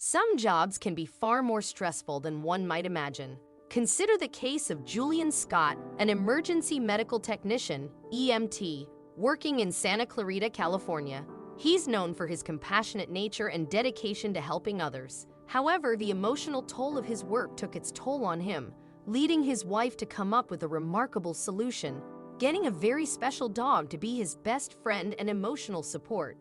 Some jobs can be far more stressful than one might imagine. Consider the case of Julian Scott, an emergency medical technician, EMT, working in Santa Clarita, California. He's known for his compassionate nature and dedication to helping others. However, the emotional toll of his work took its toll on him, leading his wife to come up with a remarkable solution: getting a very special dog to be his best friend and emotional support.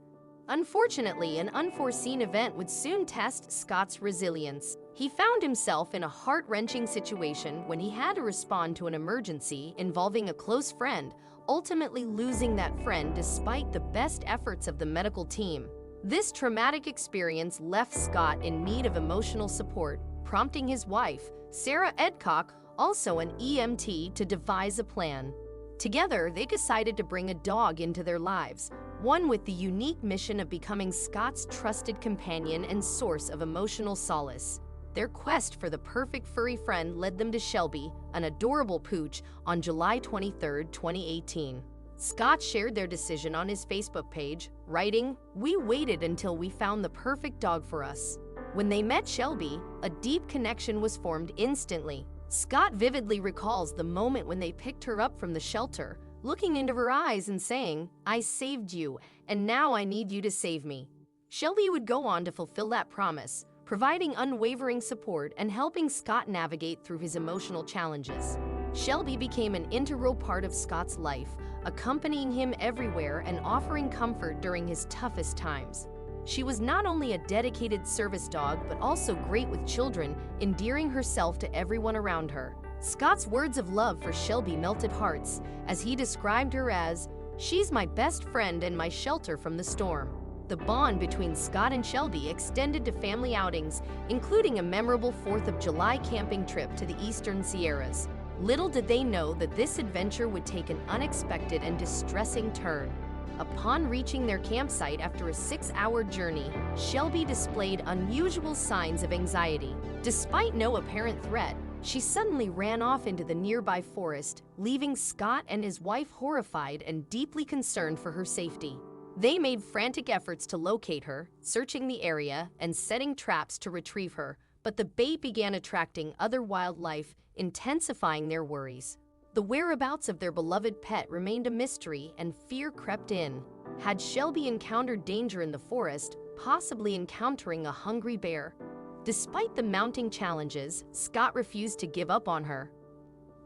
Unfortunately, an unforeseen event would soon test Scott's resilience. He found himself in a heart-wrenching situation when he had to respond to an emergency involving a close friend, ultimately losing that friend despite the best efforts of the medical team. This traumatic experience left Scott in need of emotional support, prompting his wife, Sarah Edcock, also an EMT, to devise a plan. Together, they decided to bring a dog into their lives, one with the unique mission of becoming Scott's trusted companion and source of emotional solace. Their quest for the perfect furry friend led them to Shelby, an adorable pooch, on July 23, 2018. Scott shared their decision on his Facebook page, writing, "We waited until we found the perfect dog for us." When they met Shelby, a deep connection was formed instantly. Scott vividly recalls the moment when they picked her up from the shelter, looking into her eyes and saying, "I saved you, and now I need you to save me." Shelby would go on to fulfill that promise, providing unwavering support and helping Scott navigate through his emotional challenges. Shelby became an integral part of Scott's life, accompanying him everywhere and offering comfort during his toughest times. She was not only a dedicated service dog, but also great with children, endearing herself to everyone around her. Scott's words of love for Shelby melted hearts, as he described her as, "She's my best friend and my shelter from the storm." The bond between Scott and Shelby extended to family outings, including a memorable 4th of July camping trip to the Eastern Sierras. Little did they know that this adventure would take an unexpected and distressing turn. Upon reaching their campsite after a 6-hour journey, Shelby displayed unusual signs of anxiety. Despite no apparent threat, she suddenly ran off into the nearby forest, leaving Scott and his wife horrified and deeply concerned for her safety. They made frantic efforts to locate her, searching the area and setting traps to retrieve her, but the bait began attracting other wildlife, intensifying their worries. The whereabouts of their beloved pet remained a mystery, and fear crept in. Had Shelby encountered danger in the forest, possibly encountering a hungry bear? Despite the mounting challenges, Scott refused to give up on her.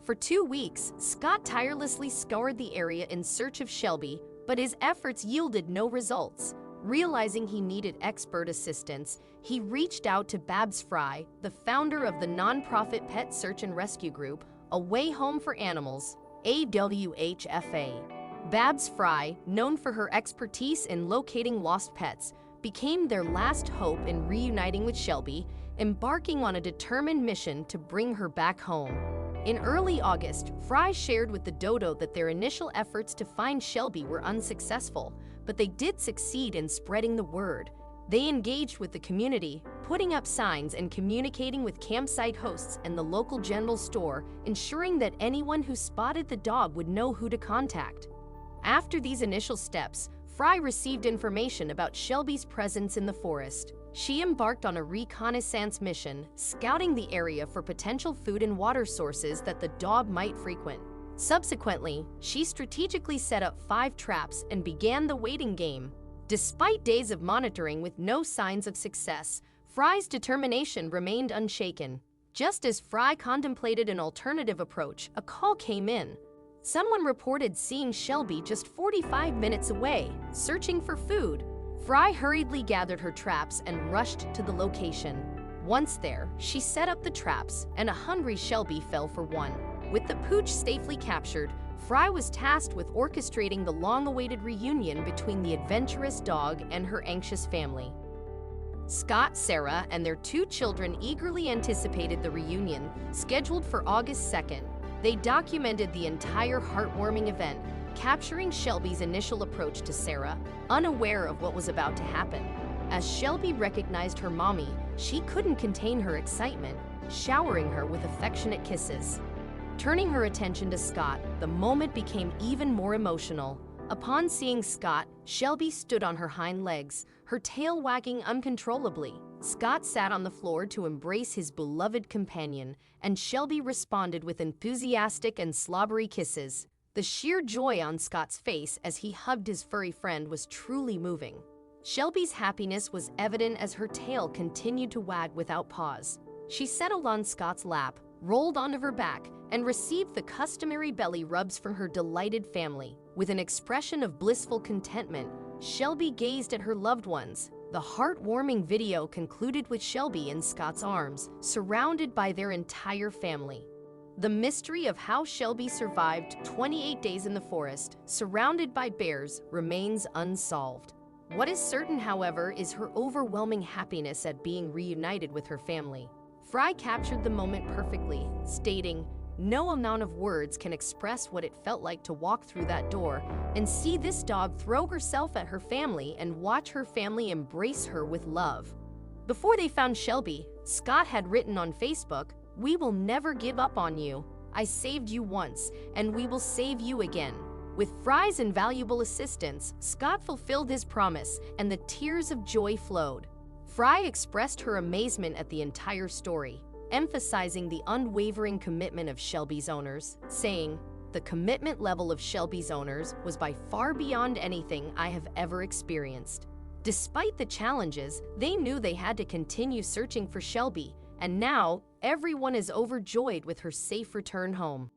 For 2 weeks, Scott tirelessly scoured the area in search of Shelby, but his efforts yielded no results. Realizing he needed expert assistance, he reached out to Babs Fry, the founder of the nonprofit pet search and rescue group, A Way Home for Animals, AWHFA. Babs Fry, known for her expertise in locating lost pets, became their last hope in reuniting with Shelby, embarking on a determined mission to bring her back home. In early August, Fry shared with the dodo that their initial efforts to find Shelby were unsuccessful, but they did succeed in spreading the word. They engaged with the community, putting up signs and communicating with campsite hosts and the local general store, ensuring that anyone who spotted the dog would know who to contact. After these initial steps, Fry received information about Shelby's presence in the forest. She embarked on a reconnaissance mission, scouting the area for potential food and water sources that the dog might frequent. Subsequently, she strategically set up 5 traps and began the waiting game. Despite days of monitoring with no signs of success, Fry's determination remained unshaken. Just as Fry contemplated an alternative approach, a call came in. Someone reported seeing Shelby just 45 minutes away, searching for food. Fry hurriedly gathered her traps and rushed to the location. Once there, she set up the traps, and a hungry Shelby fell for one. With the pooch safely captured, Fry was tasked with orchestrating the long-awaited reunion between the adventurous dog and her anxious family. Scott, Sarah, and their 2 children eagerly anticipated the reunion, scheduled for August 2nd. They documented the entire heartwarming event, capturing Shelby's initial approach to Sarah, unaware of what was about to happen. As Shelby recognized her mommy, she couldn't contain her excitement, showering her with affectionate kisses. Turning her attention to Scott, the moment became even more emotional. Upon seeing Scott, Shelby stood on her hind legs, her tail wagging uncontrollably. Scott sat on the floor to embrace his beloved companion, and Shelby responded with enthusiastic and slobbery kisses. The sheer joy on Scott's face as he hugged his furry friend was truly moving. Shelby's happiness was evident as her tail continued to wag without pause. She settled on Scott's lap, rolled onto her back, and received the customary belly rubs from her delighted family. With an expression of blissful contentment, Shelby gazed at her loved ones. The heartwarming video concluded with Shelby in Scott's arms, surrounded by their entire family. The mystery of how Shelby survived 28 days in the forest, surrounded by bears, remains unsolved. What is certain, however, is her overwhelming happiness at being reunited with her family. Fry captured the moment perfectly, stating, "No amount of words can express what it felt like to walk through that door and see this dog throw herself at her family and watch her family embrace her with love." Before they found Shelby, Scott had written on Facebook, "We will never give up on you. I saved you once, and we will save you again." With Fry's invaluable assistance, Scott fulfilled his promise, and the tears of joy flowed. Fry expressed her amazement at the entire story, emphasizing the unwavering commitment of Shelby's owners, saying, "The commitment level of Shelby's owners was by far beyond anything I have ever experienced." Despite the challenges, they knew they had to continue searching for Shelby, and now everyone is overjoyed with her safe return home.